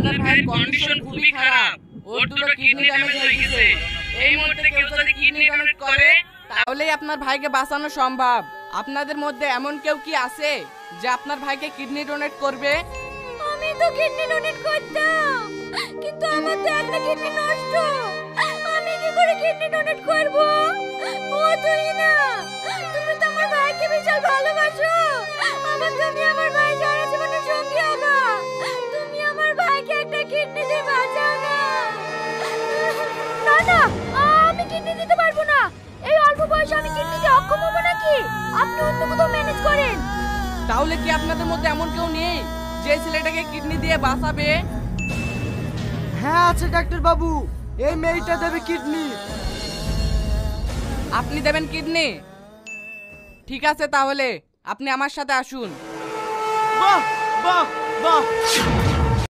আপনার ভাইয়ের কন্ডিশন খুবই খারাপ। ওর দুটো কিডনি ড্যামেজ হয়ে গেছে। এই মুহূর্তে কেউ যদি কিডনি ডোনেট করে তাহলেই আপনার ভাইকে বাঁচানো সম্ভব। আপনাদের মধ্যে এমন কেউ কি আছে যে আপনার ভাইকে কিডনি ডোনেট করবে? আমি তো কিডনি ডোনেট করতাম, কিন্তু আমার তো একটা কিডনি নষ্ট। আমি কি করে কিডনি ডোনেট করব? ও তুই না, তুমি তো আমার ভাইকে বিশাল ভালোবাসো। তুমি আমার ভাই সারা জীবনের সঙ্গী হবা। তুমি আমার ভাইকে একটা কিডনি দিয়ে বাঁচাও না। না না, আমি কিডনি দিতে পারবো না। এই অল্প বয়সে আমি কিডনি দিয়ে অক্ষম হবো নাকি? আপনি অন্য কোথাও ম্যানেজ করেন। তাহলে কি আপনাদের মধ্যে এমন কেউ নেই যে ছেলেটাকে কিডনি দিয়ে বাঁচাবে? হ্যাঁ আছে ডাক্তার বাবু, এই মেয়েটা দেবে কিডনি। আপনি দেবেন কিডনি? ঠিক আছে, তাহলে আপনি আমার সাথে আসুন। বাহ বাহ বাহ।